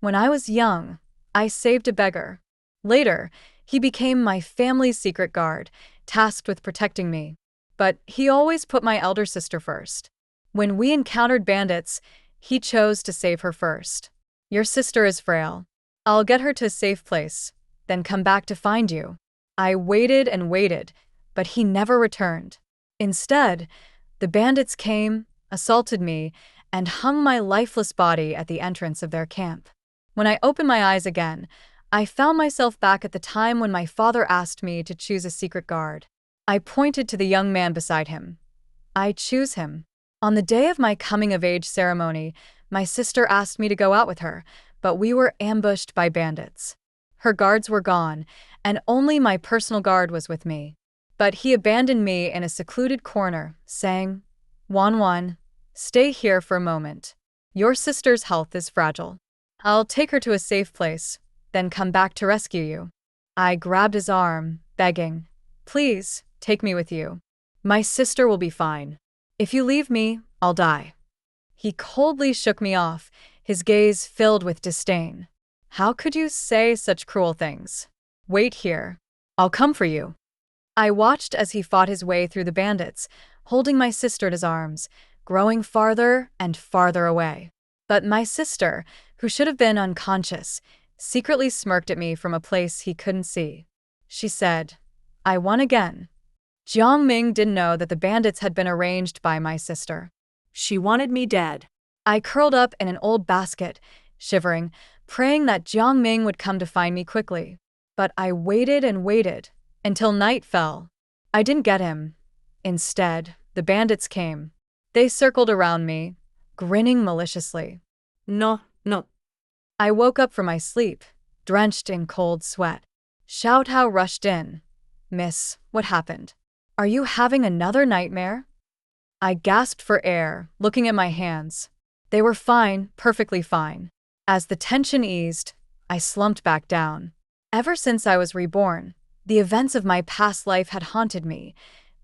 When I was young, I saved a beggar. Later, he became my family's secret guard, tasked with protecting me. But he always put my elder sister first. When we encountered bandits, he chose to save her first. Your sister is frail. I'll get her to a safe place, then come back to find you. I waited and waited, but he never returned. Instead, the bandits came, assaulted me, and hung my lifeless body at the entrance of their camp. When I opened my eyes again, I found myself back at the time when my father asked me to choose a secret guard. I pointed to the young man beside him. I choose him. On the day of my coming-of-age ceremony, my sister asked me to go out with her, but we were ambushed by bandits. Her guards were gone, and only my personal guard was with me. But he abandoned me in a secluded corner, saying, "Wan, stay here for a moment. Your sister's health is fragile. I'll take her to a safe place, then come back to rescue you." I grabbed his arm, begging, "Please, take me with you. My sister will be fine. If you leave me, I'll die." He coldly shook me off, his gaze filled with disdain. "How could you say such cruel things? Wait here. I'll come for you." I watched as he fought his way through the bandits, holding my sister in his arms, growing farther and farther away. But my sister, who should have been unconscious, secretly smirked at me from a place he couldn't see. She said, "I won again." Jiang Ming didn't know that the bandits had been arranged by my sister. She wanted me dead. I curled up in an old basket, shivering, praying that Jiang Ming would come to find me quickly. But I waited and waited, until night fell. I didn't get him. Instead, the bandits came. They circled around me, grinning maliciously. No. I woke up from my sleep, drenched in cold sweat. Xiao Tao rushed in. "Miss, what happened? Are you having another nightmare?" I gasped for air, looking at my hands. They were fine, perfectly fine. As the tension eased, I slumped back down. Ever since I was reborn, the events of my past life had haunted me,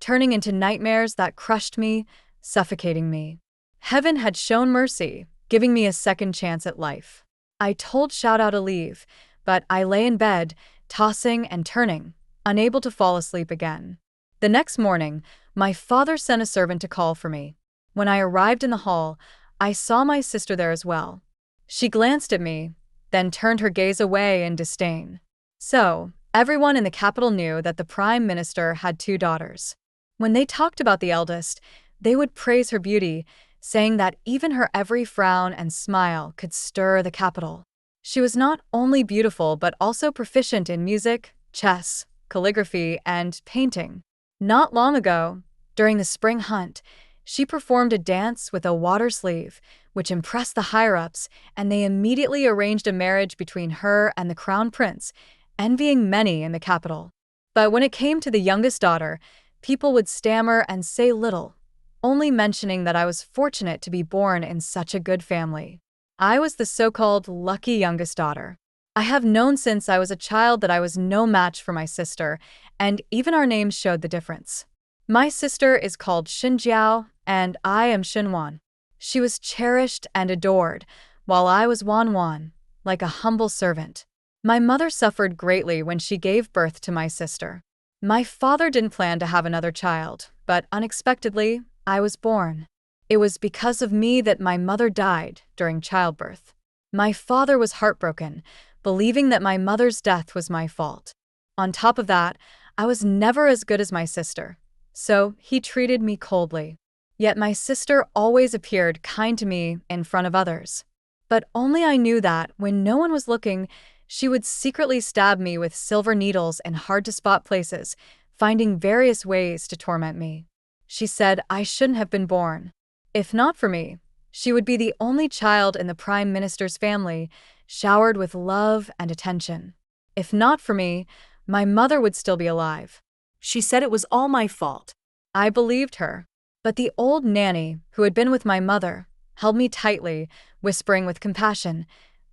turning into nightmares that crushed me, suffocating me. Heaven had shown mercy, giving me a second chance at life. I told Xiao Tao to leave, but I lay in bed, tossing and turning, unable to fall asleep again. The next morning, my father sent a servant to call for me. When I arrived in the hall, I saw my sister there as well. She glanced at me, then turned her gaze away in disdain. So, everyone in the capital knew that the prime minister had 2 daughters. When they talked about the eldest, they would praise her beauty, saying that even her every frown and smile could stir the capital. She was not only beautiful but also proficient in music, chess, calligraphy, and painting. Not long ago, during the spring hunt, she performed a dance with a water sleeve, which impressed the higher-ups, and they immediately arranged a marriage between her and the crown prince, envying many in the capital. But when it came to the youngest daughter, people would stammer and say little, only mentioning that I was fortunate to be born in such a good family. I was the so-called lucky youngest daughter. I have known since I was a child that I was no match for my sister, and even our names showed the difference. My sister is called Xinjiao, and I am Xinwan. She was cherished and adored, while I was Wanwan, like a humble servant. My mother suffered greatly when she gave birth to my sister. My father didn't plan to have another child, but unexpectedly, I was born. It was because of me that my mother died during childbirth. My father was heartbroken, believing that my mother's death was my fault. On top of that, I was never as good as my sister, so he treated me coldly. Yet my sister always appeared kind to me in front of others. But only I knew that, when no one was looking, she would secretly stab me with silver needles in hard-to-spot places, finding various ways to torment me. She said I shouldn't have been born. If not for me, she would be the only child in the prime minister's family, showered with love and attention. If not for me, my mother would still be alive. She said it was all my fault. I believed her. But the old nanny, who had been with my mother, held me tightly, whispering with compassion,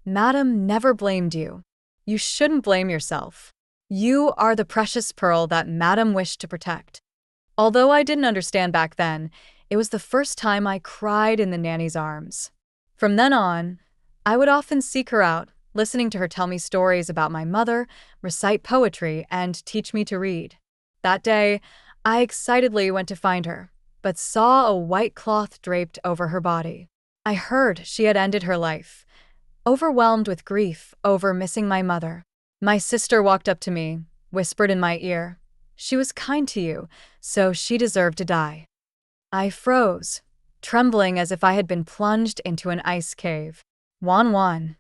"Madam never blamed you. You shouldn't blame yourself. You are the precious pearl that Madam wished to protect." Although I didn't understand back then, it was the first time I cried in the nanny's arms. From then on, I would often seek her out, listening to her tell me stories about my mother, recite poetry, and teach me to read. That day, I excitedly went to find her, but saw a white cloth draped over her body. I heard she had ended her life, overwhelmed with grief over missing my mother. My sister walked up to me, whispered in my ear, "She was kind to you, so she deserved to die." I froze, trembling as if I had been plunged into an ice cave. Wan Wan.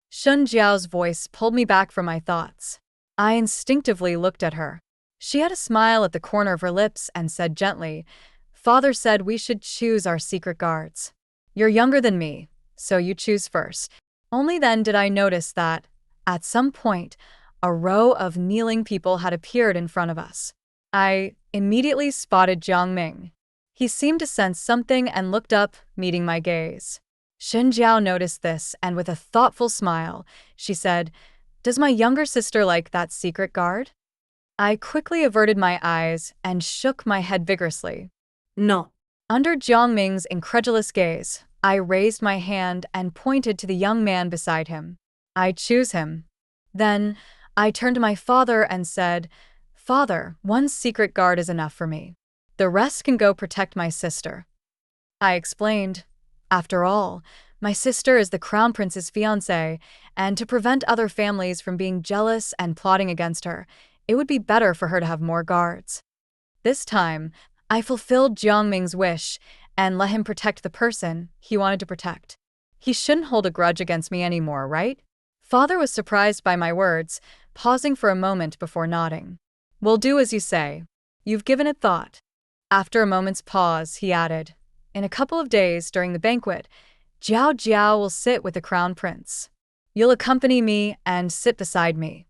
Shun Jiao's voice pulled me back from my thoughts. I instinctively looked at her. She had a smile at the corner of her lips and said gently, "Father said we should choose our secret guards. You're younger than me, so you choose first." Only then did I notice that, at some point, a row of kneeling people had appeared in front of us. I immediately spotted Jiang Ming. He seemed to sense something and looked up, meeting my gaze. Shen Jiao noticed this, and with a thoughtful smile, she said, "Does my younger sister like that secret guard?" I quickly averted my eyes and shook my head vigorously. No. Under Jiang Ming's incredulous gaze, I raised my hand and pointed to the young man beside him. "I choose him." Then, I turned to my father and said, "Father, one secret guard is enough for me. The rest can go protect my sister." I explained, "After all, my sister is the crown prince's fiancée, and to prevent other families from being jealous and plotting against her, it would be better for her to have more guards." This time, I fulfilled Jiang Ming's wish and let him protect the person he wanted to protect. He shouldn't hold a grudge against me anymore, right? Father was surprised by my words, pausing for a moment before nodding. "We'll do as you say. You've given it thought." After a moment's pause, he added, "In a couple of days, during the banquet, Jiao Jiao will sit with the crown prince. You'll accompany me and sit beside me."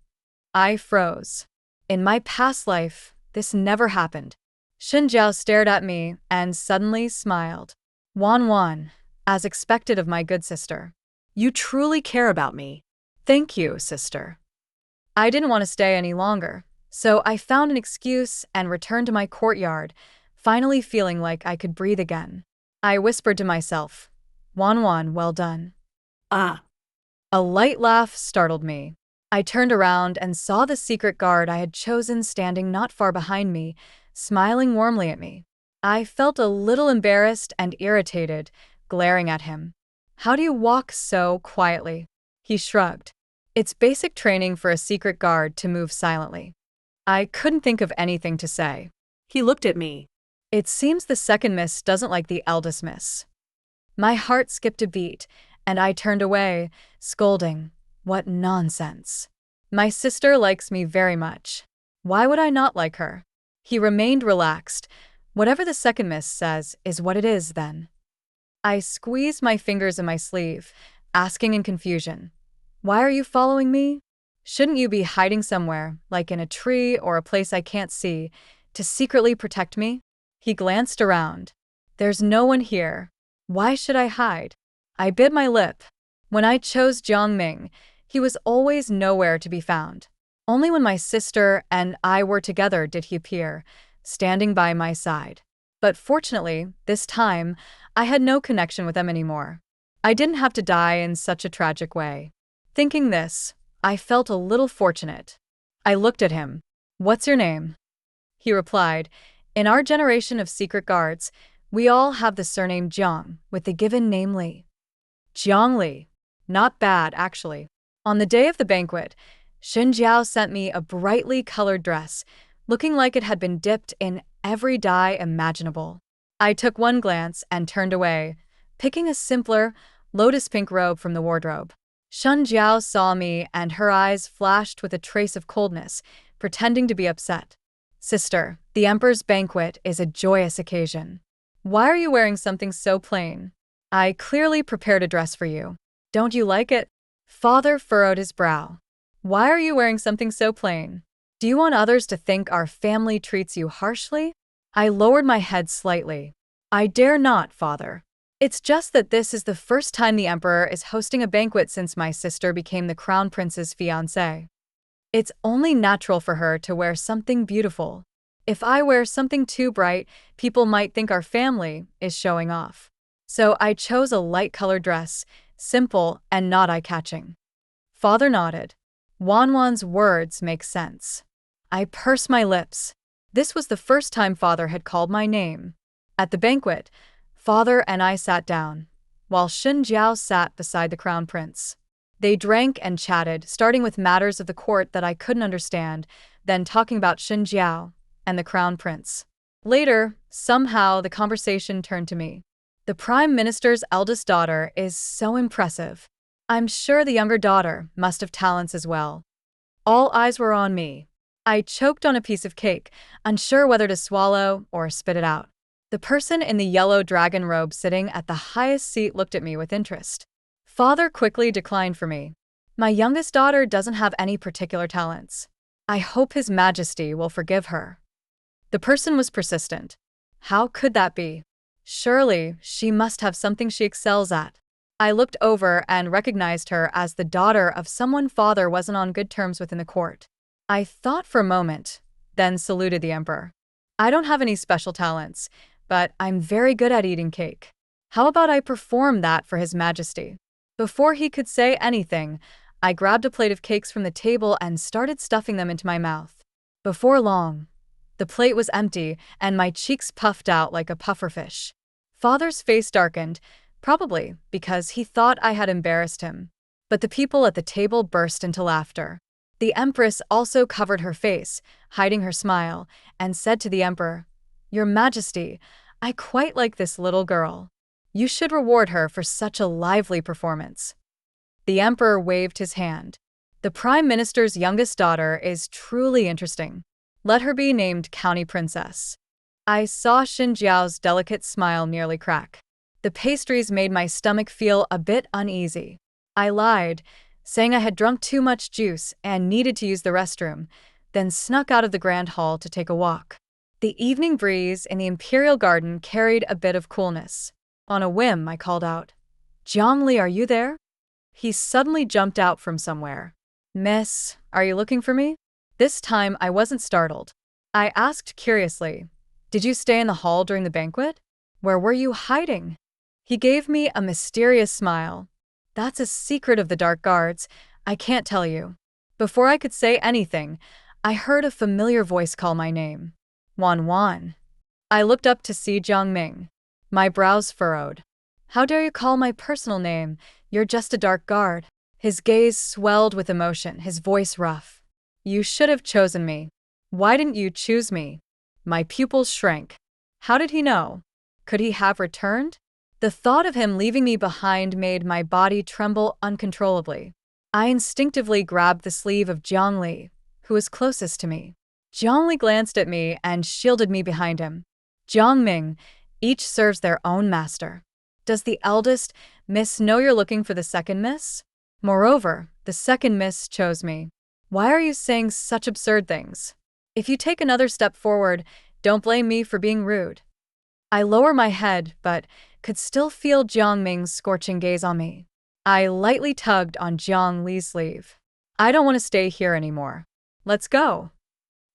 I froze. In my past life, this never happened. Shen Jiao stared at me and suddenly smiled. "Wan Wan, as expected of my good sister. You truly care about me." "Thank you, sister." I didn't want to stay any longer, so I found an excuse and returned to my courtyard, finally feeling like I could breathe again. I whispered to myself, "Wan Wan, well done." Ah. A light laugh startled me. I turned around and saw the secret guard I had chosen standing not far behind me, smiling warmly at me. I felt a little embarrassed and irritated, glaring at him. "How do you walk so quietly?" He shrugged. "It's basic training for a secret guard to move silently." I couldn't think of anything to say. He looked at me. "It seems the second miss doesn't like the eldest miss." My heart skipped a beat, and I turned away, scolding, "What nonsense. My sister likes me very much. Why would I not like her?" He remained relaxed. "Whatever the second miss says is what it is, then." I squeezed my fingers in my sleeve, asking in confusion, "Why are you following me? Shouldn't you be hiding somewhere, like in a tree or a place I can't see, to secretly protect me?" He glanced around. "There's no one here. Why should I hide?" I bit my lip. When I chose Jiang Ming, he was always nowhere to be found. Only when my sister and I were together did he appear, standing by my side. But fortunately, this time, I had no connection with them anymore. I didn't have to die in such a tragic way. Thinking this, I felt a little fortunate. I looked at him. "What's your name?" He replied, "In our generation of secret guards, we all have the surname Jiang, with the given name Li." Jiang Li. Not bad, actually. On the day of the banquet, Shen Jiao sent me a brightly colored dress, looking like it had been dipped in every dye imaginable. I took one glance and turned away, picking a simpler, lotus-pink robe from the wardrobe. Shen Jiao saw me and her eyes flashed with a trace of coldness, pretending to be upset. "Sister, the Emperor's banquet is a joyous occasion. Why are you wearing something so plain? I clearly prepared a dress for you. Don't you like it?" Father furrowed his brow. "Why are you wearing something so plain? Do you want others to think our family treats you harshly?" I lowered my head slightly. "I dare not, Father. It's just that this is the first time the Emperor is hosting a banquet since my sister became the Crown Prince's fiancée. It's only natural for her to wear something beautiful. If I wear something too bright, people might think our family is showing off. So I chose a light-colored dress, simple and not eye-catching. Father nodded. Wanwan's words make sense. I pursed my lips. This was the first time Father had called my name. At the banquet, Father and I sat down, while Xin Jiao sat beside the crown prince. They drank and chatted, starting with matters of the court that I couldn't understand, then talking about Xin Jiao and the crown prince. Later, somehow, the conversation turned to me. The prime minister's eldest daughter is so impressive. I'm sure the younger daughter must have talents as well. All eyes were on me. I choked on a piece of cake, unsure whether to swallow or spit it out. The person in the yellow dragon robe sitting at the highest seat looked at me with interest. Father quickly declined for me. My youngest daughter doesn't have any particular talents. I hope His Majesty will forgive her. The person was persistent. How could that be? Surely, she must have something she excels at. I looked over and recognized her as the daughter of someone Father wasn't on good terms with in the court. I thought for a moment, then saluted the emperor. I don't have any special talents, but I'm very good at eating cake. How about I perform that for His Majesty? Before he could say anything, I grabbed a plate of cakes from the table and started stuffing them into my mouth. Before long, the plate was empty and my cheeks puffed out like a pufferfish. Father's face darkened, probably because he thought I had embarrassed him. But the people at the table burst into laughter. The empress also covered her face, hiding her smile, and said to the emperor, "Your Majesty, I quite like this little girl. You should reward her for such a lively performance." The emperor waved his hand. The prime minister's youngest daughter is truly interesting. Let her be named County Princess. I saw Xin Jiao's delicate smile nearly crack. The pastries made my stomach feel a bit uneasy. I lied, saying I had drunk too much juice and needed to use the restroom, then snuck out of the grand hall to take a walk. The evening breeze in the imperial garden carried a bit of coolness. On a whim, I called out, "Zhongli, are you there?" He suddenly jumped out from somewhere. "Miss, are you looking for me?" This time I wasn't startled. I asked curiously, "Did you stay in the hall during the banquet? Where were you hiding?" He gave me a mysterious smile. "That's a secret of the Dark Guards. I can't tell you." Before I could say anything, I heard a familiar voice call my name. Wan. I looked up to see Jiang Ming. My brows furrowed. "How dare you call my personal name? You're just a dark guard." His gaze swelled with emotion, his voice rough. "You should have chosen me. Why didn't you choose me?" My pupils shrank. How did he know? Could he have returned? The thought of him leaving me behind made my body tremble uncontrollably. I instinctively grabbed the sleeve of Zhongli, who was closest to me. Zhongli glanced at me and shielded me behind him. "Jiang Ming, each serves their own master. Does the eldest miss know you're looking for the second miss? Moreover, the second miss chose me. Why are you saying such absurd things? If you take another step forward, don't blame me for being rude." I lowered my head, but could still feel Jiang Ming's scorching gaze on me. I lightly tugged on Jiang Li's sleeve. "I don't want to stay here anymore. Let's go."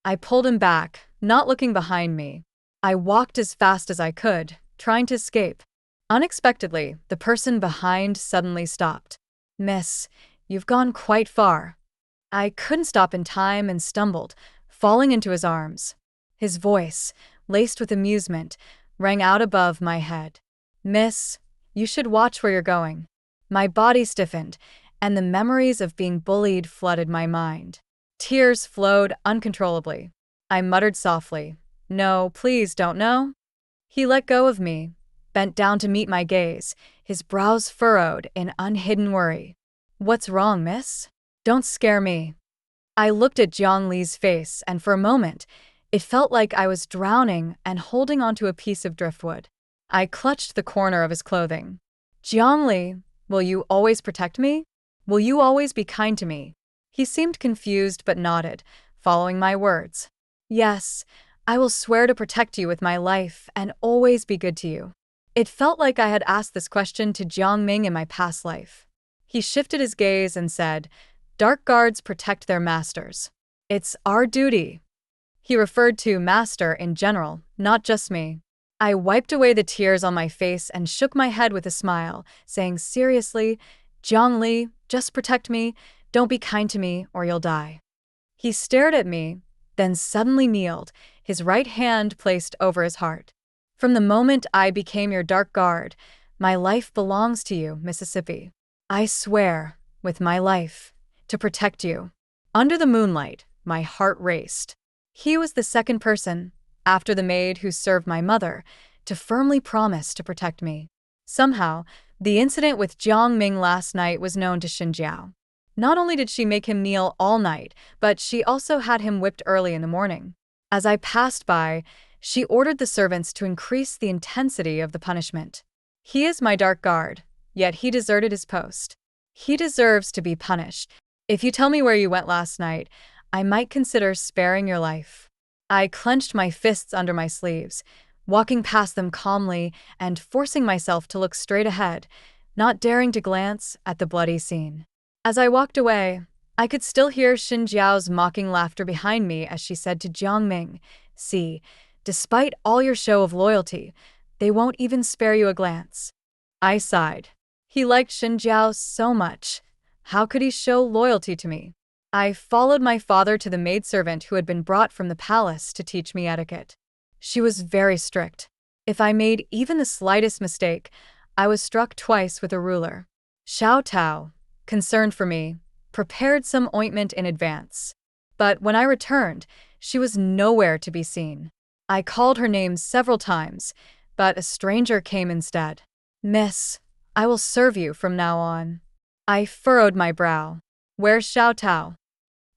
I pulled him back, not looking behind me. I walked as fast as I could, trying to escape. Unexpectedly, the person behind suddenly stopped. "Miss, you've gone quite far." I couldn't stop in time and stumbled, falling into his arms. His voice, laced with amusement, rang out above my head. "Miss, you should watch where you're going." My body stiffened, and the memories of being bullied flooded my mind. Tears flowed uncontrollably. I muttered softly, "No, please don't know." He let go of me, bent down to meet my gaze, his brows furrowed in unhidden worry. "What's wrong, miss? Don't scare me." I looked at Jiang Li's face, and for a moment, it felt like I was drowning and holding onto a piece of driftwood. I clutched the corner of his clothing. "Jiang Li, will you always protect me? Will you always be kind to me?" He seemed confused but nodded, following my words. "Yes, I will swear to protect you with my life and always be good to you." It felt like I had asked this question to Jiang Ming in my past life. He shifted his gaze and said, "Dark guards protect their masters. It's our duty." He referred to master in general, not just me. I wiped away the tears on my face and shook my head with a smile, saying seriously, Zhongli, just protect me, don't be kind to me, or you'll die. He stared at me, then suddenly kneeled, his right hand placed over his heart. From the moment I became your dark guard, my life belongs to you, Mississippi. I swear, with my life, to protect you. Under the moonlight, my heart raced. He was the second person, after the maid who served my mother, to firmly promise to protect me. Somehow, the incident with Jiang Ming last night was known to Xinjiao. Not only did she make him kneel all night, but she also had him whipped early in the morning. As I passed by, she ordered the servants to increase the intensity of the punishment. He is my dark guard, yet he deserted his post. He deserves to be punished. If you tell me where you went last night, I might consider sparing your life. I clenched my fists under my sleeves, walking past them calmly and forcing myself to look straight ahead, not daring to glance at the bloody scene. As I walked away, I could still hear Xinjiao's mocking laughter behind me as she said to Jiang Ming, "See, despite all your show of loyalty, they won't even spare you a glance." I sighed. He liked Xinjiao so much. How could he show loyalty to me? I followed my father to the maidservant who had been brought from the palace to teach me etiquette. She was very strict. If I made even the slightest mistake, I was struck twice with a ruler. Xiao Tao, concerned for me, prepared some ointment in advance. But when I returned, she was nowhere to be seen. I called her name several times, but a stranger came instead. "Miss, I will serve you from now on." I furrowed my brow. "Where's Xiao Tao?"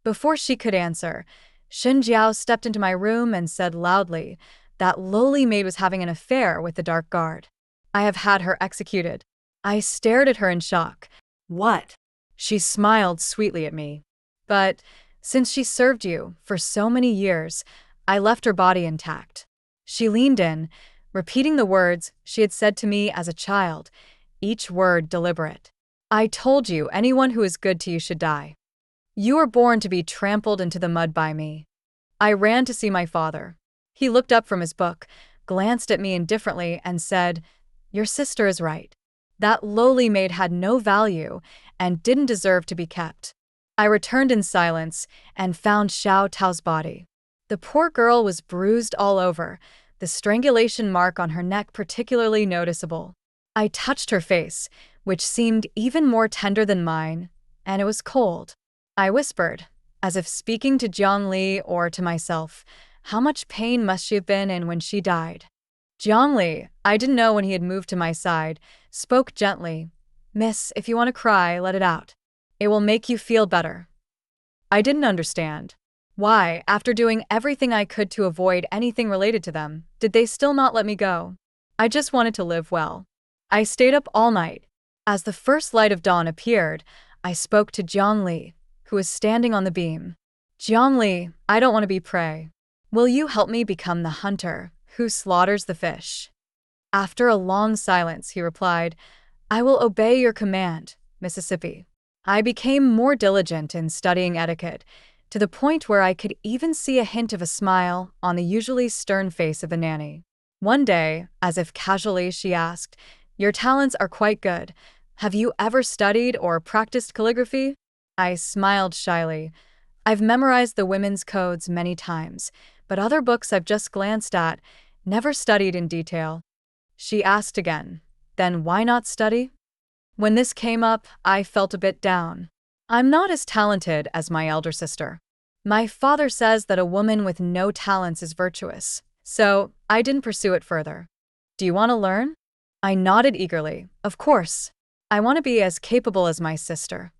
Before she could answer, Xinjiao stepped into my room and said loudly that lowly maid was having an affair with the dark guard. I have had her executed. I stared at her in shock. What? She smiled sweetly at me. But since she served you for so many years, I left her body intact. She leaned in, repeating the words she had said to me as a child, each word deliberate. "I told you anyone who is good to you should die. You were born to be trampled into the mud by me." I ran to see my father. He looked up from his book, glanced at me indifferently, and said, "Your sister is right. That lowly maid had no value and didn't deserve to be kept." I returned in silence and found Xiao Tao's body. The poor girl was bruised all over, the strangulation mark on her neck particularly noticeable. I touched her face, which seemed even more tender than mine, and it was cold. I whispered, as if speaking to Jiang Li or to myself, "How much pain must she have been in when she died?" Jiang Li, I didn't know when he had moved to my side, spoke gently, "Miss, if you want to cry, let it out. It will make you feel better." I didn't understand. Why, after doing everything I could to avoid anything related to them, did they still not let me go? I just wanted to live well. I stayed up all night. As the first light of dawn appeared, I spoke to Jiang Li, who was standing on the beam. "Jiang Li, I don't want to be prey. Will you help me become the hunter who slaughters the fish?" After a long silence, he replied, "I will obey your command, Mississippi." I became more diligent in studying etiquette, to the point where I could even see a hint of a smile on the usually stern face of the nanny. One day, as if casually, she asked, "Your talents are quite good. Have you ever studied or practiced calligraphy?" I smiled shyly. "I've memorized the women's codes many times, but other books I've just glanced at, never studied in detail." She asked again, "Then why not study?" When this came up, I felt a bit down. I'm not as talented as my elder sister. My father says that a woman with no talents is virtuous, so I didn't pursue it further. "Do you want to learn?" I nodded eagerly. "Of course. I want to be as capable as my sister."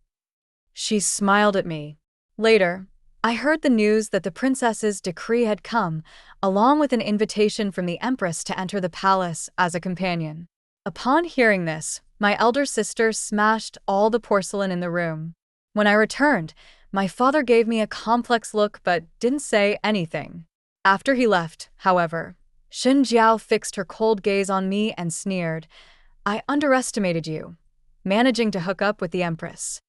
She smiled at me. Later, I heard the news that the princess's decree had come, along with an invitation from the empress to enter the palace as a companion. Upon hearing this, my elder sister smashed all the porcelain in the room. When I returned, my father gave me a complex look but didn't say anything. After he left, however, Xinjiao fixed her cold gaze on me and sneered, "I underestimated you, managing to hook up with the empress."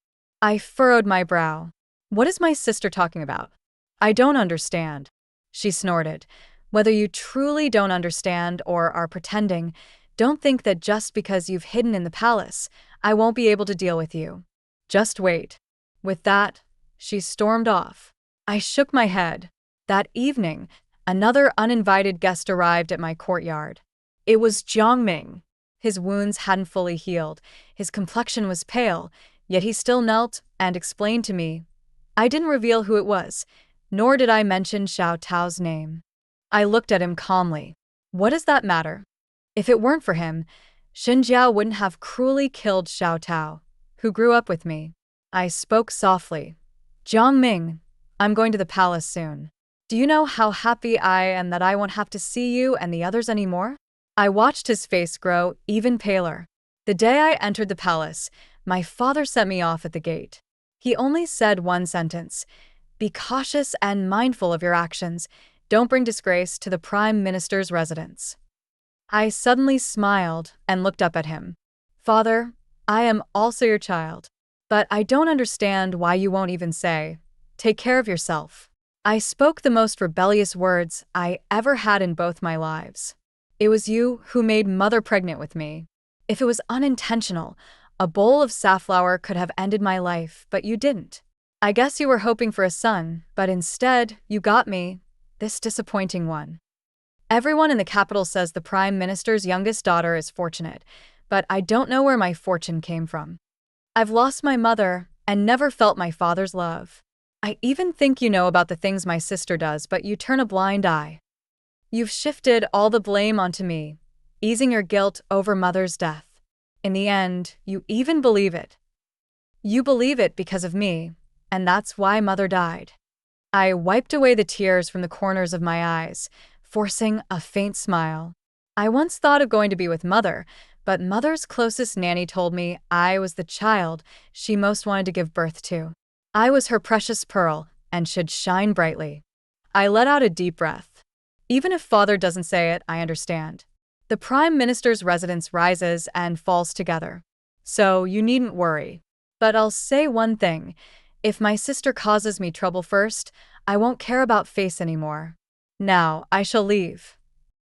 I furrowed my brow. "What is my sister talking about? I don't understand." She snorted. Whether you truly don't understand or are pretending, don't think that just because you've hidden in the palace, I won't be able to deal with you. Just wait. With that, she stormed off. I shook my head. That evening, another uninvited guest arrived at my courtyard. It was Jiangming. His wounds hadn't fully healed, his complexion was pale, yet he still knelt and explained to me. I didn't reveal who it was, nor did I mention Xiao Tao's name. I looked at him calmly. What does that matter? If it weren't for him, Xinjiao wouldn't have cruelly killed Xiao Tao, who grew up with me. I spoke softly. Jiangming, I'm going to the palace soon. Do you know how happy I am that I won't have to see you and the others anymore? I watched his face grow even paler. The day I entered the palace, my father sent me off at the gate. He only said one sentence: be cautious and mindful of your actions. Don't bring disgrace to the Prime Minister's residence. I suddenly smiled and looked up at him. Father, I am also your child. But I don't understand why you won't even say, take care of yourself. I spoke the most rebellious words I ever had in both my lives. It was you who made Mother pregnant with me. If it was unintentional, a bowl of safflower could have ended my life, but you didn't. I guess you were hoping for a son, but instead, you got me, this disappointing one. Everyone in the capital says the Prime Minister's youngest daughter is fortunate, but I don't know where my fortune came from. I've lost my mother and never felt my father's love. I even think you know about the things my sister does, but you turn a blind eye. You've shifted all the blame onto me, easing your guilt over Mother's death. In the end, you even believe it. You believe it because of me, and that's why Mother died. I wiped away the tears from the corners of my eyes, forcing a faint smile. I once thought of going to be with Mother, but Mother's closest nanny told me I was the child she most wanted to give birth to. I was her precious pearl and should shine brightly. I let out a deep breath. Even if Father doesn't say it, I understand. The Prime Minister's residence rises and falls together. So you needn't worry. But I'll say one thing. If my sister causes me trouble first, I won't care about face anymore. Now, I shall leave.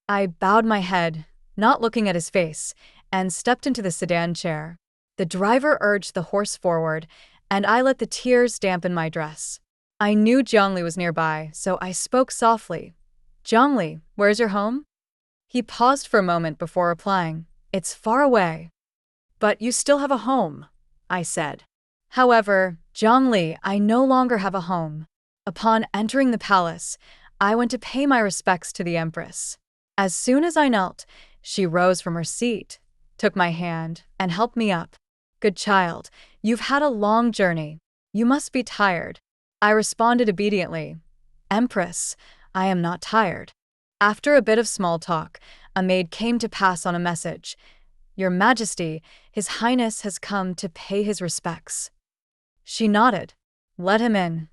I bowed my head, not looking at his face, and stepped into the sedan chair. The driver urged the horse forward, and I let the tears dampen my dress. I knew Zhongli was nearby, so I spoke softly. Zhongli, where's your home? He paused for a moment before replying. It's far away. But you still have a home, I said. However, Zhongli, I no longer have a home. Upon entering the palace, I went to pay my respects to the Empress. As soon as I knelt, she rose from her seat, took my hand, and helped me up. Good child, you've had a long journey. You must be tired. I responded obediently. Empress, I am not tired. After a bit of small talk, a maid came to pass on a message. Your Majesty, His Highness has come to pay his respects. She nodded. Let him in.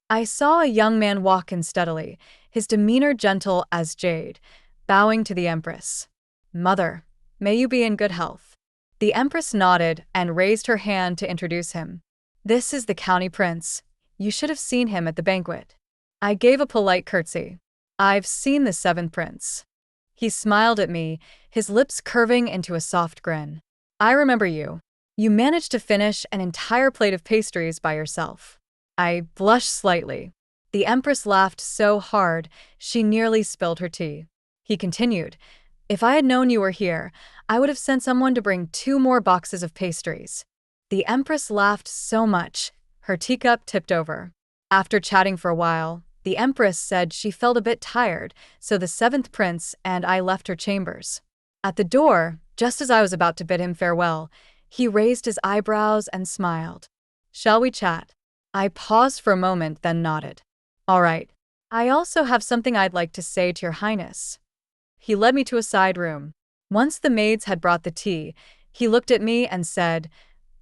I saw a young man walk in steadily, his demeanor gentle as jade, bowing to the Empress. Mother, may you be in good health. The Empress nodded and raised her hand to introduce him. This is the County Prince. You should have seen him at the banquet. I gave a polite curtsy. I've seen the 7th Prince. He smiled at me, his lips curving into a soft grin. I remember you. You managed to finish an entire plate of pastries by yourself. I blushed slightly. The Empress laughed so hard, she nearly spilled her tea. He continued, if I had known you were here, I would have sent someone to bring 2 more boxes of pastries. The Empress laughed so much, her teacup tipped over. After chatting for a while, the Empress said she felt a bit tired, so the 7th Prince and I left her chambers. At the door, just as I was about to bid him farewell, he raised his eyebrows and smiled. Shall we chat? I paused for a moment, then nodded. All right. I also have something I'd like to say to your Highness. He led me to a side room. Once the maids had brought the tea, he looked at me and said,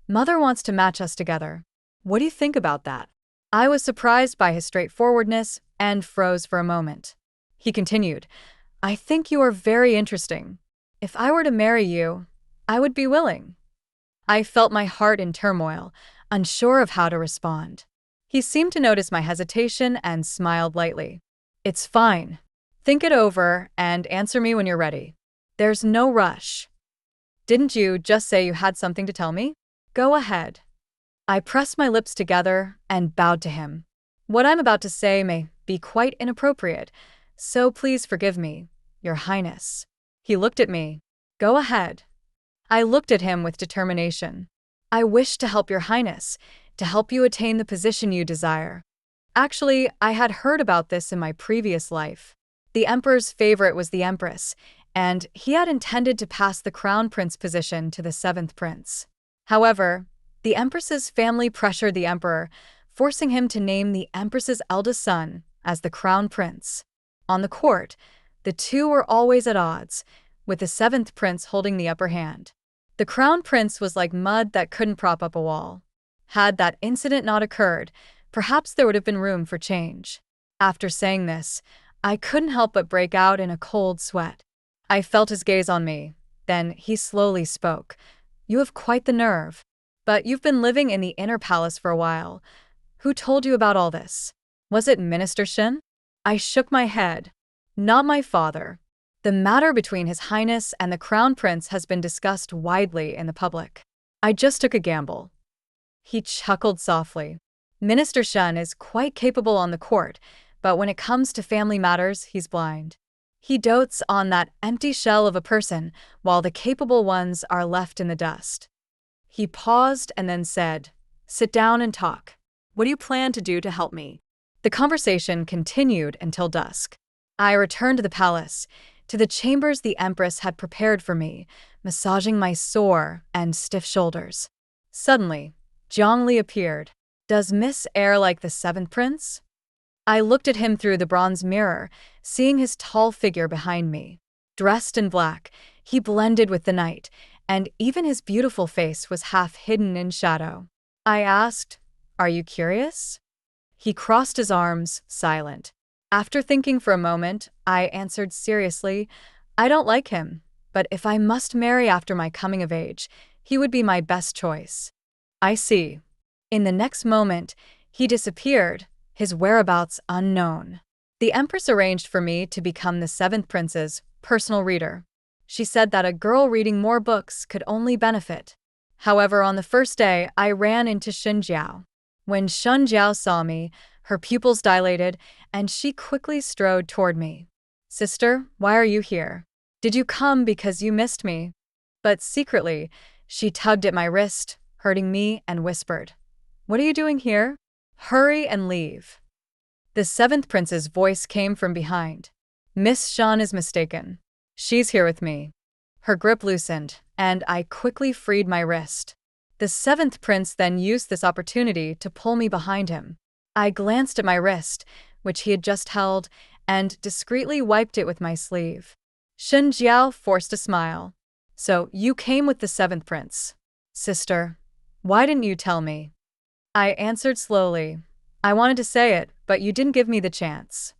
Mother wants to match us together. What do you think about that? I was surprised by his straightforwardness and froze for a moment. He continued, I think you are very interesting. If I were to marry you, I would be willing. I felt my heart in turmoil, unsure of how to respond. He seemed to notice my hesitation and smiled lightly. It's fine. Think it over and answer me when you're ready. There's no rush. Didn't you just say you had something to tell me? Go ahead. I pressed my lips together and bowed to him. What I'm about to say may be quite inappropriate, so please forgive me, Your Highness. He looked at me. Go ahead. I looked at him with determination. I wish to help Your Highness, to help you attain the position you desire. Actually, I had heard about this in my previous life. The emperor's favorite was the empress, and he had intended to pass the crown prince position to the seventh prince. However, the empress's family pressured the emperor, forcing him to name the empress's eldest son as the crown prince. On the court, the two were always at odds, with the seventh prince holding the upper hand. The crown prince was like mud that couldn't prop up a wall. Had that incident not occurred, perhaps there would have been room for change. After saying this, I couldn't help but break out in a cold sweat. I felt his gaze on me. Then he slowly spoke. You have quite the nerve. But you've been living in the inner palace for a while. Who told you about all this? Was it Minister Shin? I shook my head. Not my father. The matter between His Highness and the Crown Prince has been discussed widely in the public. I just took a gamble. He chuckled softly. Minister Shen is quite capable on the court, but when it comes to family matters, he's blind. He dotes on that empty shell of a person, while the capable ones are left in the dust. He paused and then said, Sit down and talk. What do you plan to do to help me? The conversation continued until dusk. I returned to the palace, to the chambers the Empress had prepared for me, massaging my sore and stiff shoulders. Suddenly, Zhongli appeared. Does Miss Air like the seventh prince? I looked at him through the bronze mirror, seeing his tall figure behind me. Dressed in black, he blended with the night, and even his beautiful face was half hidden in shadow. I asked, Are you curious? He crossed his arms, silent. After thinking for a moment, I answered seriously, I don't like him, but if I must marry after my coming of age, he would be my best choice. I see. In the next moment, he disappeared, his whereabouts unknown. The Empress arranged for me to become the seventh prince's personal reader. She said that a girl reading more books could only benefit. However, on the first day, I ran into Shun Jiao. When Shun Jiao saw me, her pupils dilated, and she quickly strode toward me. Sister, why are you here? Did you come because you missed me? But secretly, she tugged at my wrist, hurting me, and whispered, What are you doing here? Hurry and leave. The seventh prince's voice came from behind. Miss Shan is mistaken. She's here with me. Her grip loosened, and I quickly freed my wrist. The seventh prince then used this opportunity to pull me behind him. I glanced at my wrist, which he had just held, and discreetly wiped it with my sleeve. Shen Jiao forced a smile. So you came with the seventh prince. Sister, why didn't you tell me? I answered slowly. I wanted to say it, but you didn't give me the chance.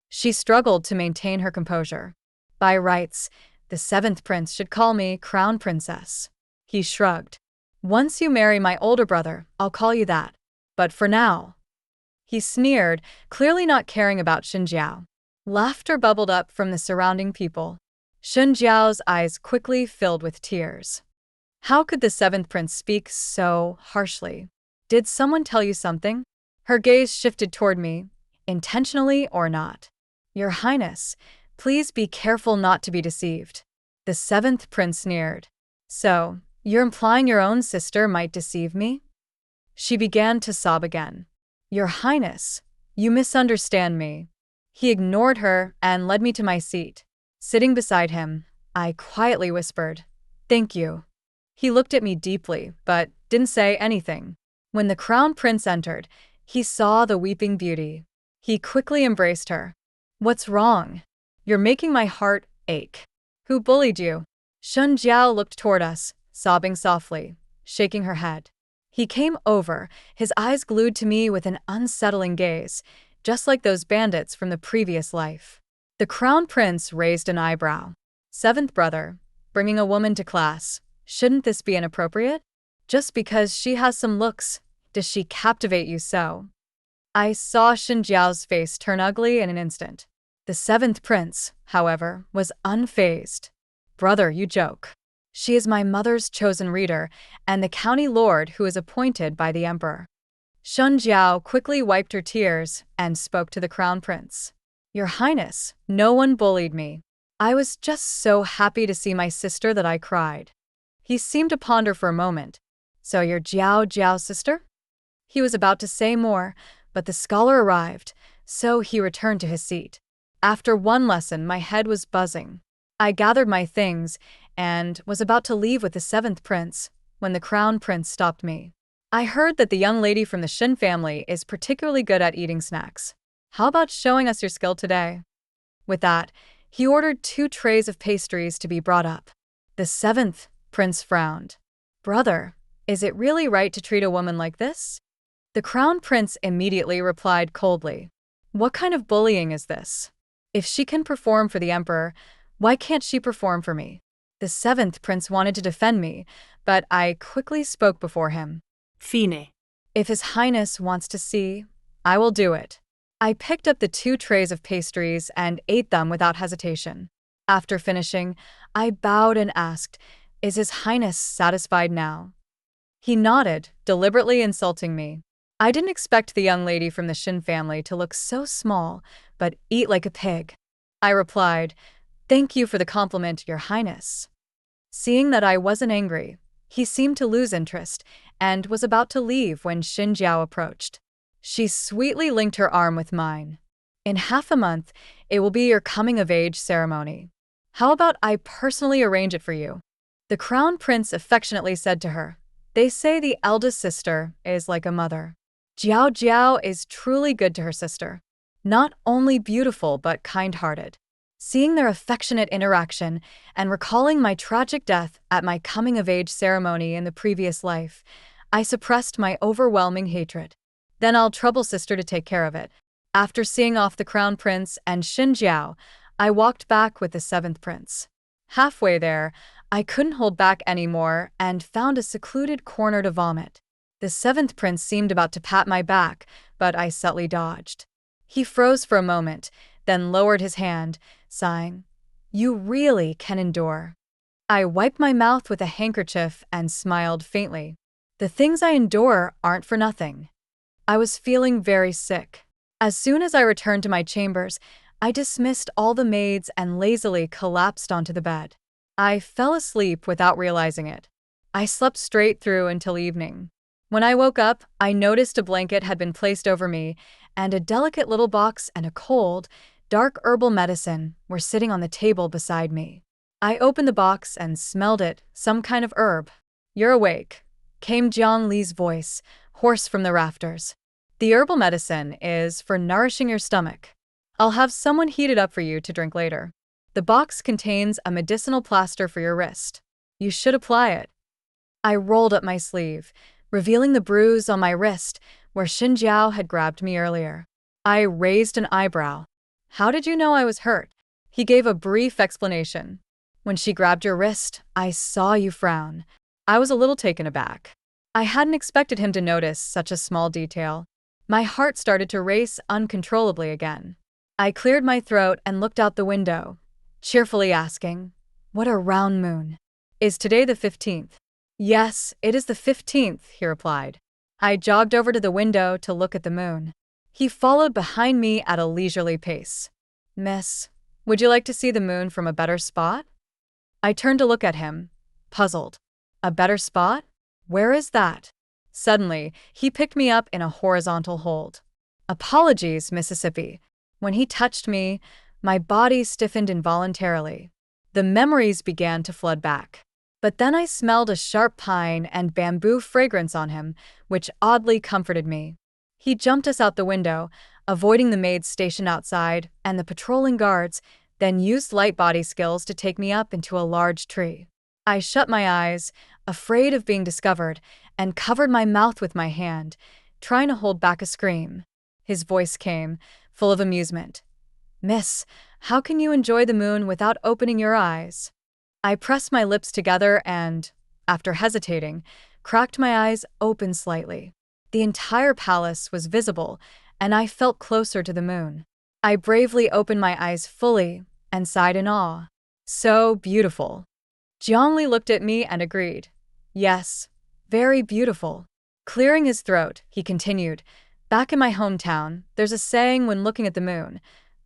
She struggled to maintain her composure. By rights, the seventh prince should call me Crown Princess. He shrugged. Once you marry my older brother, I'll call you that. But for now. He sneered, clearly not caring about Shen Jiao. Laughter bubbled up from the surrounding people. Shen Jiao's eyes quickly filled with tears. How could the seventh prince speak so harshly? Did someone tell you something? Her gaze shifted toward me, intentionally or not. Your Highness, please be careful not to be deceived. The seventh prince sneered. So, you're implying your own sister might deceive me? She began to sob again. Your Highness, you misunderstand me. He ignored her and led me to my seat. Sitting beside him, I quietly whispered, Thank you. He looked at me deeply, but didn't say anything. When the crown prince entered, he saw the weeping beauty. He quickly embraced her. What's wrong? You're making my heart ache. Who bullied you? Shun Jiao looked toward us, sobbing softly, shaking her head. He came over, his eyes glued to me with an unsettling gaze, just like those bandits from the previous life. The crown prince raised an eyebrow. Seventh brother, bringing a woman to class. Shouldn't this be inappropriate? Just because she has some looks, does she captivate you so? I saw Shin Jiao's face turn ugly in an instant. The seventh prince, however, was unfazed. Brother, you joke. She is my mother's chosen reader and the county lord who is appointed by the emperor. Shun Jiao quickly wiped her tears and spoke to the crown prince. Your Highness, no one bullied me. I was just so happy to see my sister that I cried. He seemed to ponder for a moment. So you're Jiao's sister? He was about to say more, but the scholar arrived, so he returned to his seat. After one lesson, my head was buzzing. I gathered my things and was about to leave with the seventh prince when the crown prince stopped me. I heard that the young lady from the Shin family is particularly good at eating snacks. How about showing us your skill today? With that, he ordered 2 trays of pastries to be brought up. The seventh prince frowned. Brother, is it really right to treat a woman like this? The crown prince immediately replied coldly. What kind of bullying is this? If she can perform for the emperor, why can't she perform for me? The seventh prince wanted to defend me, but I quickly spoke before him. Fine. If His Highness wants to see, I will do it. I picked up the 2 trays of pastries and ate them without hesitation. After finishing, I bowed and asked, Is His Highness satisfied now? He nodded, deliberately insulting me. I didn't expect the young lady from the Shin family to look so small, but eat like a pig. I replied, Thank you for the compliment, Your Highness. Seeing that I wasn't angry, he seemed to lose interest and was about to leave when Xin Jiao approached. She sweetly linked her arm with mine. In half a month, it will be your coming-of-age ceremony. How about I personally arrange it for you? The crown prince affectionately said to her, They say the eldest sister is like a mother. Jiao is truly good to her sister. Not only beautiful but kind-hearted. Seeing their affectionate interaction and recalling my tragic death at my coming-of-age ceremony in the previous life, I suppressed my overwhelming hatred. Then I'll trouble sister to take care of it. After seeing off the crown prince and Xin Jiao, I walked back with the seventh prince. Halfway there, I couldn't hold back anymore and found a secluded corner to vomit. The seventh prince seemed about to pat my back, but I subtly dodged. He froze for a moment, then lowered his hand, sighing, You really can endure. I wiped my mouth with a handkerchief and smiled faintly. The things I endure aren't for nothing. I was feeling very sick. As soon as I returned to my chambers, I dismissed all the maids and lazily collapsed onto the bed. I fell asleep without realizing it. I slept straight through until evening. When I woke up, I noticed a blanket had been placed over me, and a delicate little box and a cold, dark herbal medicine were sitting on the table beside me. I opened the box and smelled it, some kind of herb. You're awake, came Jiang Li's voice, hoarse from the rafters. The herbal medicine is for nourishing your stomach. I'll have someone heat it up for you to drink later. The box contains a medicinal plaster for your wrist. You should apply it. I rolled up my sleeve, revealing the bruise on my wrist where Xin Jiao had grabbed me earlier. I raised an eyebrow. How did you know I was hurt? He gave a brief explanation. When she grabbed your wrist, I saw you frown. I was a little taken aback. I hadn't expected him to notice such a small detail. My heart started to race uncontrollably again. I cleared my throat and looked out the window, cheerfully asking, What a round moon. Is today the 15th? Yes, it is the 15th, he replied. I jogged over to the window to look at the moon. He followed behind me at a leisurely pace. Miss, would you like to see the moon from a better spot? I turned to look at him, puzzled. A better spot? Where is that? Suddenly, he picked me up in a horizontal hold. Apologies, Mississippi. When he touched me, my body stiffened involuntarily. The memories began to flood back. But then I smelled a sharp pine and bamboo fragrance on him, which oddly comforted me. He jumped us out the window, avoiding the maids stationed outside and the patrolling guards, then used light body skills to take me up into a large tree. I shut my eyes, afraid of being discovered, and covered my mouth with my hand, trying to hold back a scream. His voice came, full of amusement. Miss, how can you enjoy the moon without opening your eyes? I pressed my lips together and, after hesitating, cracked my eyes open slightly. The entire palace was visible, and I felt closer to the moon. I bravely opened my eyes fully and sighed in awe. So beautiful. Zhongli looked at me and agreed. Yes, very beautiful. Clearing his throat, he continued, back in my hometown, there's a saying when looking at the moon.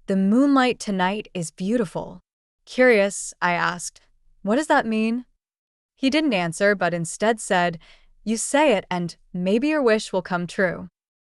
The moonlight tonight is beautiful. Curious, I asked, what does that mean? He didn't answer but instead said, you say it and maybe your wish will come true.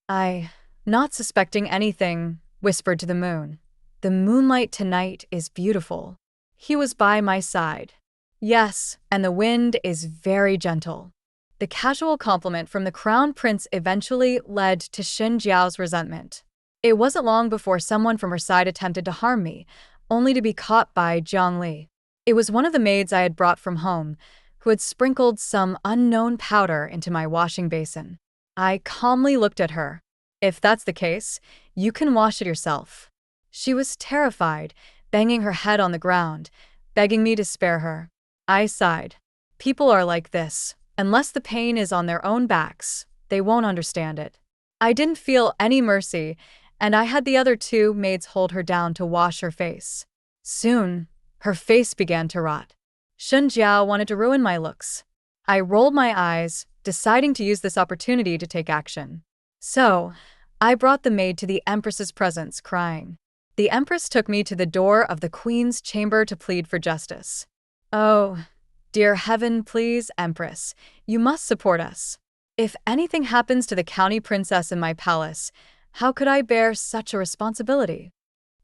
I, not suspecting anything, whispered to the moon. The moonlight tonight is beautiful. He was by my side. Yes, and the wind is very gentle. The casual compliment from the crown prince eventually led to Xin Jiao's resentment. It wasn't long before someone from her side attempted to harm me, only to be caught by Zhongli. It was one of the maids I had brought from home, who had sprinkled some unknown powder into my washing basin. I calmly looked at her. If that's the case, you can wash it yourself. She was terrified, banging her head on the ground, begging me to spare her. I sighed. People are like this. Unless the pain is on their own backs, they won't understand it. I didn't feel any mercy, and I had the other two maids hold her down to wash her face. Soon, her face began to rot. Xin Jiao wanted to ruin my looks. I rolled my eyes, deciding to use this opportunity to take action. So, I brought the maid to the Empress's presence, crying. The Empress took me to the door of the Queen's chamber to plead for justice. Oh, dear heaven, please, Empress, you must support us. If anything happens to the county princess in my palace, how could I bear such a responsibility?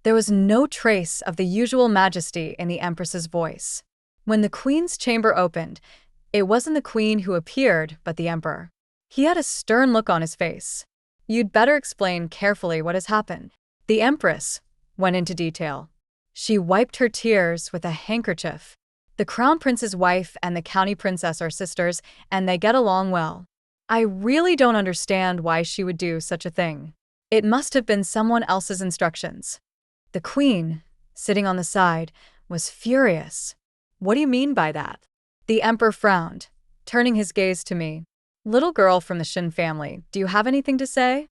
There was no trace of the usual majesty in the Empress's voice. When the Queen's chamber opened, it wasn't the Queen who appeared, but the Emperor. He had a stern look on his face. You'd better explain carefully what has happened. The Empress went into detail. She wiped her tears with a handkerchief. The Crown Prince's wife and the County Princess are sisters, and they get along well. I really don't understand why she would do such a thing. It must have been someone else's instructions. The Queen, sitting on the side, was furious. What do you mean by that? The Emperor frowned, turning his gaze to me. Little girl from the Xin family, do you have anything to say?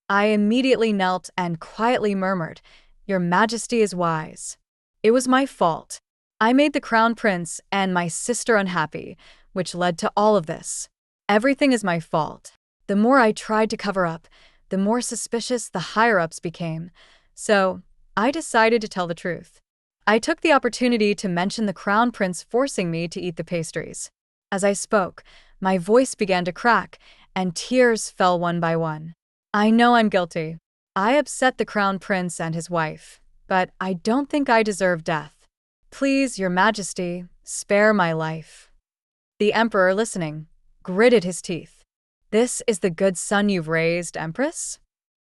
I immediately knelt and quietly murmured, Your Majesty is wise. It was my fault. I made the Crown Prince and my sister unhappy, which led to all of this. Everything is my fault. The more I tried to cover up, the more suspicious the higher-ups became. So, I decided to tell the truth. I took the opportunity to mention the Crown Prince forcing me to eat the pastries. As I spoke, my voice began to crack, and tears fell one by one. I know I'm guilty. I upset the Crown Prince and his wife, but I don't think I deserve death. Please, Your Majesty, spare my life. The Emperor, listening, gritted his teeth. This is the good son you've raised, Empress?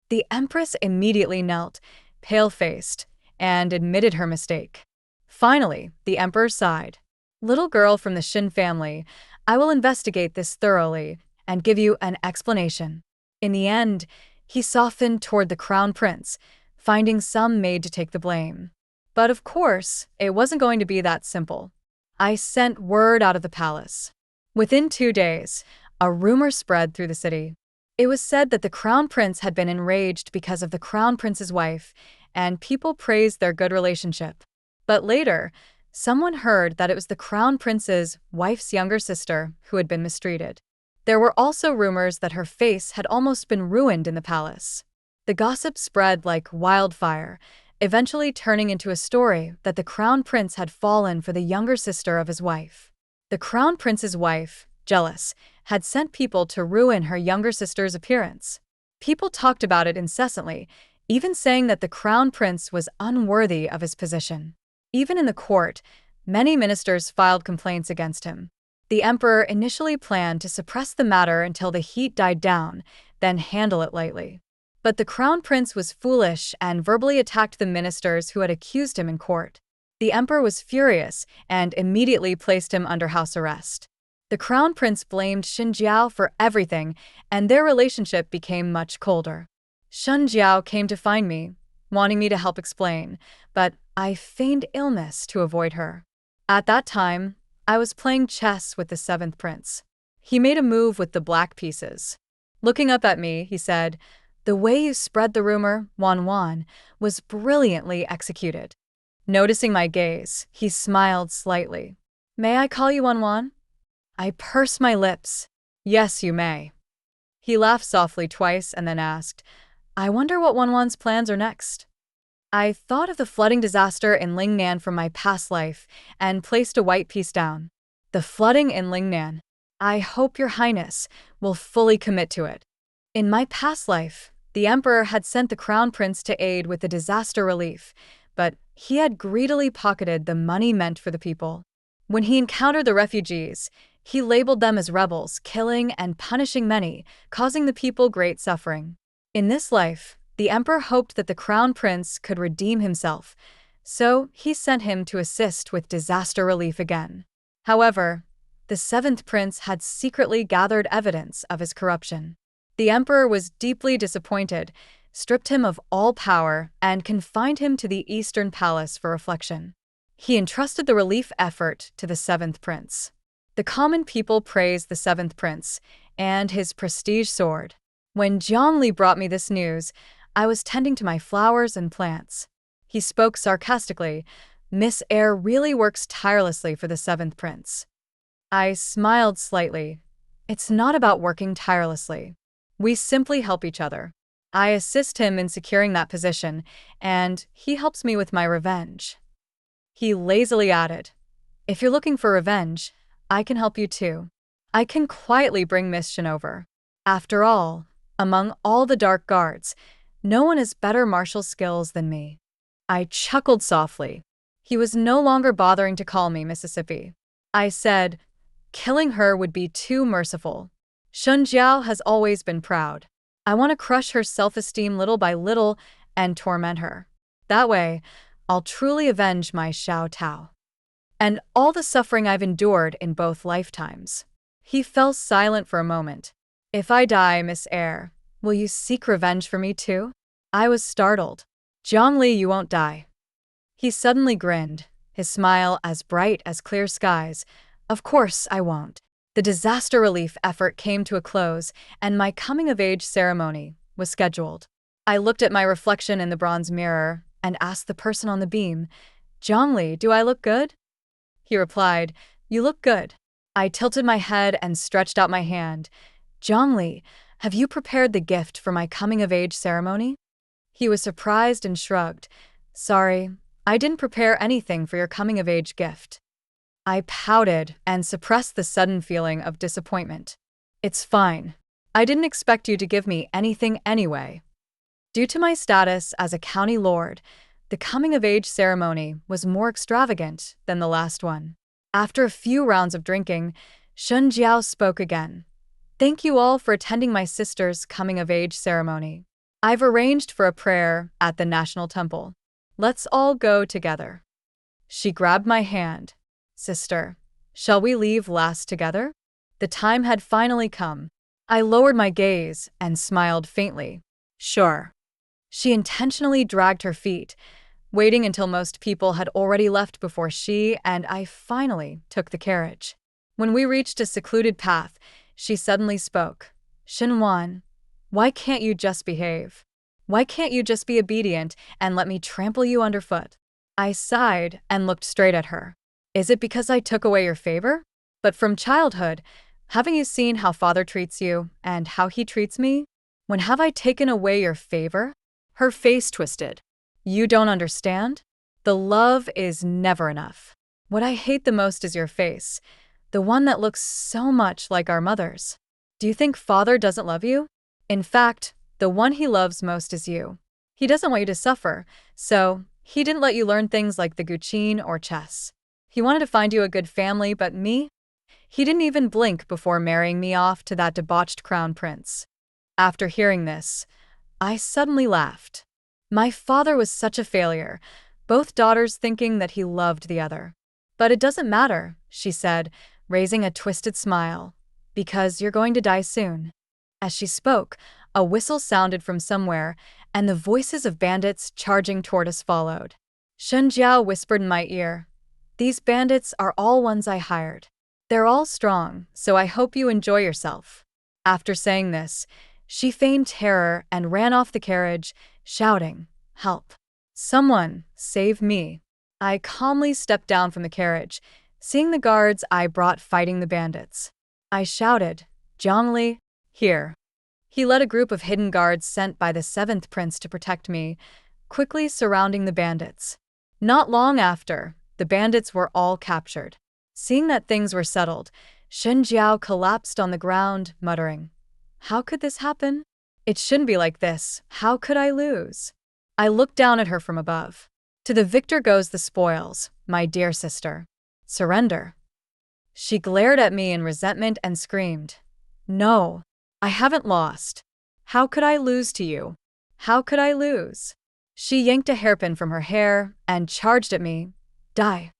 The Empress immediately knelt, pale-faced, and admitted her mistake. Finally, the Emperor sighed. Little girl from the Xin family, I will investigate this thoroughly and give you an explanation. In the end, he softened toward the Crown Prince, finding some maid to take the blame. But of course, it wasn't going to be that simple. I sent word out of the palace. Within 2 days, a rumor spread through the city. It was said that the Crown Prince had been enraged because of the Crown Prince's wife, and people praised their good relationship. But later, someone heard that it was the Crown Prince's wife's younger sister who had been mistreated. There were also rumors that her face had almost been ruined in the palace. The gossip spread like wildfire, eventually turning into a story that the Crown Prince had fallen for the younger sister of his wife. The Crown Prince's wife, jealous, had sent people to ruin her younger sister's appearance. People talked about it incessantly, even saying that the Crown Prince was unworthy of his position. Even in the court, many ministers filed complaints against him. The Emperor initially planned to suppress the matter until the heat died down, then handle it lightly. But the Crown Prince was foolish and verbally attacked the ministers who had accused him in court. The Emperor was furious and immediately placed him under house arrest. The Crown Prince blamed Xin Jiao for everything, and their relationship became much colder. Xin Jiao came to find me, wanting me to help explain, but I feigned illness to avoid her. At that time, I was playing chess with the 7th prince. He made a move with the black pieces. Looking up at me, he said, The way you spread the rumor, Wan Wan, was brilliantly executed. Noticing my gaze, he smiled slightly. May I call you Wan Wan? I pursed my lips. Yes, you may. He laughed softly twice and then asked, I wonder what Wan Wan's plans are next. I thought of the flooding disaster in Lingnan from my past life and placed a white piece down. The flooding in Lingnan. I hope your highness will fully commit to it. In my past life, the emperor had sent the crown prince to aid with the disaster relief, but he had greedily pocketed the money meant for the people. When he encountered the refugees, he labeled them as rebels, killing and punishing many, causing the people great suffering. In this life, the emperor hoped that the crown prince could redeem himself, so he sent him to assist with disaster relief again. However, the seventh prince had secretly gathered evidence of his corruption. The emperor was deeply disappointed, stripped him of all power, and confined him to the eastern palace for reflection. He entrusted the relief effort to the seventh prince. The common people praised the seventh prince and his prestige soared. When Zhongli brought me this news, I was tending to my flowers and plants. He spoke sarcastically. Miss Eyre really works tirelessly for the seventh prince. I smiled slightly. It's not about working tirelessly. We simply help each other. I assist him in securing that position, and he helps me with my revenge. He lazily added, If you're looking for revenge, I can help you too. I can quietly bring mischief over. After all, among all the dark guards, no one has better martial skills than me. I chuckled softly. He was no longer bothering to call me Mississippi. I said, killing her would be too merciful. Shun Jiao has always been proud. I want to crush her self-esteem little by little and torment her. That way, I'll truly avenge my Xiao Tao. And all the suffering I've endured in both lifetimes. He fell silent for a moment. If I die, Miss Eyre, will you seek revenge for me too? I was startled. Zhongli, you won't die. He suddenly grinned, his smile as bright as clear skies. Of course I won't. The disaster relief effort came to a close, and my coming-of-age ceremony was scheduled. I looked at my reflection in the bronze mirror and asked the person on the beam, Zhongli, do I look good? He replied, You look good. I tilted my head and stretched out my hand. Zhongli, have you prepared the gift for my coming-of-age ceremony? He was surprised and shrugged. Sorry, I didn't prepare anything for your coming-of-age gift. I pouted and suppressed the sudden feeling of disappointment. It's fine. I didn't expect you to give me anything anyway. Due to my status as a county lord, the coming-of-age ceremony was more extravagant than the last one. After a few rounds of drinking, Shun Jiao spoke again. Thank you all for attending my sister's coming-of-age ceremony. I've arranged for a prayer at the National Temple. Let's all go together. She grabbed my hand. Sister, shall we leave last together? The time had finally come. I lowered my gaze and smiled faintly. Sure. She intentionally dragged her feet, waiting until most people had already left before she and I finally took the carriage. When we reached a secluded path, she suddenly spoke. Xinwan, why can't you just behave? Why can't you just be obedient and let me trample you underfoot? I sighed and looked straight at her. Is it because I took away your favor? But from childhood, haven't you seen how father treats you and how he treats me? When have I taken away your favor? Her face twisted. You don't understand? The love is never enough. What I hate the most is your face, the one that looks so much like our mother's. Do you think father doesn't love you? In fact, the one he loves most is you. He doesn't want you to suffer, so he didn't let you learn things like the guqin or chess. He wanted to find you a good family, but me? He didn't even blink before marrying me off to that debauched crown prince. After hearing this, I suddenly laughed. My father was such a failure, both daughters thinking that he loved the other. But it doesn't matter, she said, raising a twisted smile, because you're going to die soon. As she spoke, a whistle sounded from somewhere, and the voices of bandits charging toward us followed. Shun Jiao whispered in my ear, These bandits are all ones I hired. They're all strong, so I hope you enjoy yourself. After saying this, She feigned terror and ran off the carriage, shouting, "Help! Someone, save me." I calmly stepped down from the carriage, seeing the guards I brought fighting the bandits. I shouted, "Zhongli, here." He led a group of hidden guards sent by the seventh prince to protect me, quickly surrounding the bandits. Not long after, the bandits were all captured. Seeing that things were settled, Shen Jiao collapsed on the ground, muttering, "How could this happen? It shouldn't be like this. How could I lose?" I looked down at her from above. "To the victor goes the spoils, my dear sister. Surrender." She glared at me in resentment and screamed, "No, I haven't lost. How could I lose to you? How could I lose?" She yanked a hairpin from her hair and charged at me. "Die."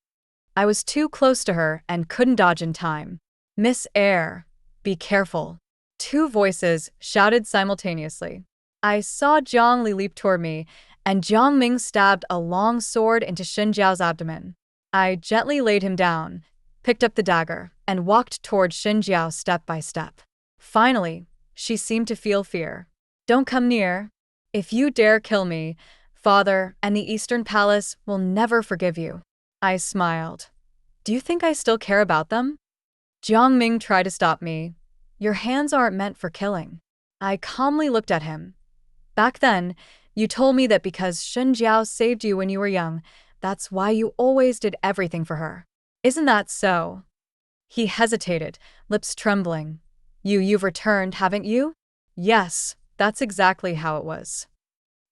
I was too close to her and couldn't dodge in time. "Miss Eyre, be careful." Two voices shouted simultaneously. I saw Zhongli leap toward me, and Jiang Ming stabbed a long sword into Shen Jiao's abdomen. I gently laid him down, picked up the dagger, and walked toward Shen Jiao step by step. Finally, she seemed to feel fear. "Don't come near. If you dare kill me, Father and the Eastern Palace will never forgive you." I smiled. "Do you think I still care about them?" Jiang Ming tried to stop me. "Your hands aren't meant for killing." I calmly looked at him. "Back then, you told me that because Shen Jiao saved you when you were young, that's why you always did everything for her. Isn't that so?" He hesitated, lips trembling. You've returned, haven't you?" "Yes, that's exactly how it was."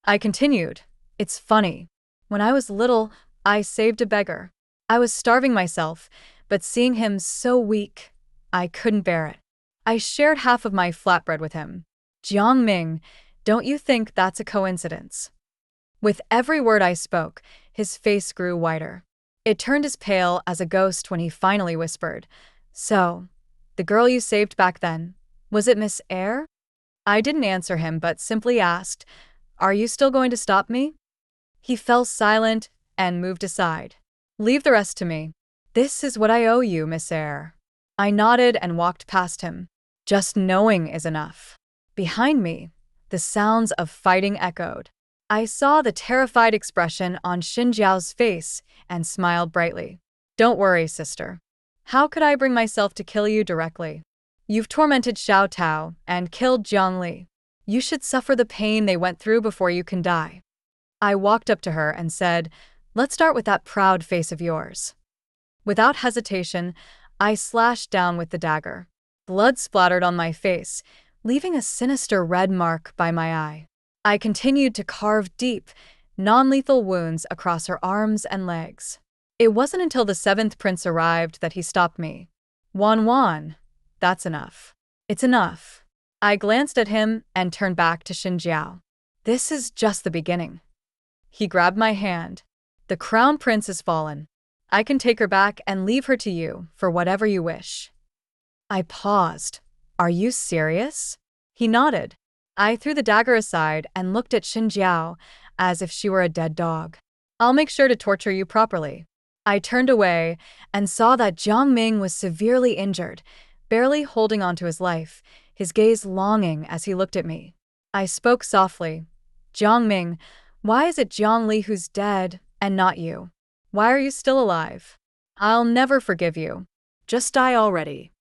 I continued. "It's funny. When I was little, I saved a beggar. I was starving myself, but seeing him so weak, I couldn't bear it. I shared half of my flatbread with him. Jiang Ming, don't you think that's a coincidence?" With every word I spoke, his face grew whiter. It turned as pale as a ghost when he finally whispered, "So, the girl you saved back then, was it Miss Eyre?" I didn't answer him but simply asked, "Are you still going to stop me?" He fell silent and moved aside. "Leave the rest to me. This is what I owe you, Miss Eyre." I nodded and walked past him. Just knowing is enough. Behind me, the sounds of fighting echoed. I saw the terrified expression on Shen Jiao's face and smiled brightly. "Don't worry, sister. How could I bring myself to kill you directly? You've tormented Xiao Tao and killed Zhongli. You should suffer the pain they went through before you can die." I walked up to her and said, "Let's start with that proud face of yours." Without hesitation, I slashed down with the dagger. Blood splattered on my face, leaving a sinister red mark by my eye. I continued to carve deep, non-lethal wounds across her arms and legs. It wasn't until the seventh prince arrived that he stopped me. "Wan, that's enough. It's enough." I glanced at him and turned back to Shen Jiao. "This is just the beginning." He grabbed my hand. "The crown prince has fallen. I can take her back and leave her to you for whatever you wish." I paused. "Are you serious?" He nodded. I threw the dagger aside and looked at Shen Jiao as if she were a dead dog. "I'll make sure to torture you properly." I turned away and saw that Jiang Ming was severely injured, barely holding on to his life, his gaze longing as he looked at me. I spoke softly. "Jiang Ming, why is it Zhongli who's dead and not you? Why are you still alive? I'll never forgive you. Just die already."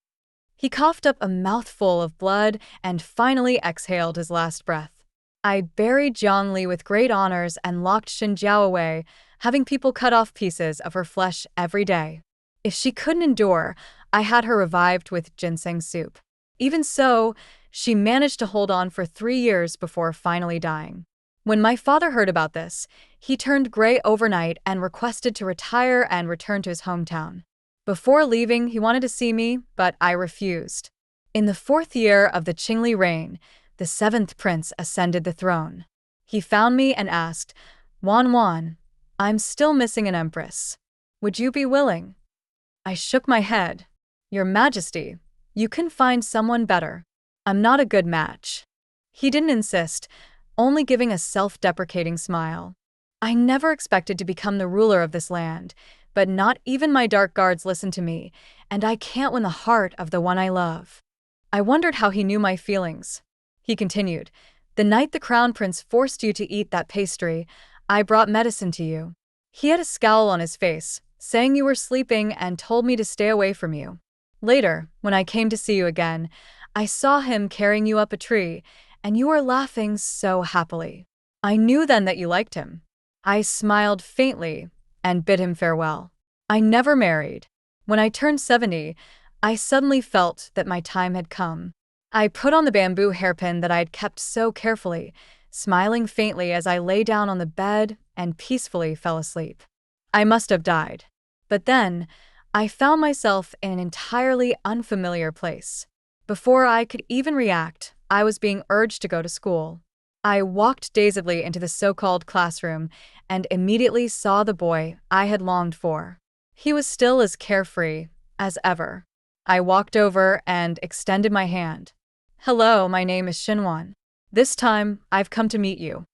He coughed up a mouthful of blood and finally exhaled his last breath. I buried Zhongli with great honors and locked Shen Jiao away, having people cut off pieces of her flesh every day. If she couldn't endure, I had her revived with ginseng soup. Even so, she managed to hold on for 3 years before finally dying. When my father heard about this, he turned gray overnight and requested to retire and return to his hometown. Before leaving, he wanted to see me, but I refused. In the 4th year of the Qingli reign, the 7th prince ascended the throne. He found me and asked, "Wan, I'm still missing an empress. Would you be willing?" I shook my head. "Your Majesty, you can find someone better. I'm not a good match." He didn't insist, only giving a self-deprecating smile. I never expected to become the ruler of this land, but not even my dark guards listen to me, and I can't win the heart of the one I love. I wondered how he knew my feelings. He continued. The night the crown prince forced you to eat that pastry, I brought medicine to you. He had a scowl on his face, saying you were sleeping and told me to stay away from you. Later, when I came to see you again, I saw him carrying you up a tree, and you were laughing so happily. I knew then that you liked him. I smiled faintly and bid him farewell. I never married. When I turned 70, I suddenly felt that my time had come. I put on the bamboo hairpin that I had kept so carefully, smiling faintly as I lay down on the bed and peacefully fell asleep. I must have died. But then, I found myself in an entirely unfamiliar place. Before I could even react, I was being urged to go to school. I walked dazedly into the so-called classroom and immediately saw the boy I had longed for. He was still as carefree as ever. I walked over and extended my hand. Hello, my name is Xinwan. This time, I've come to meet you.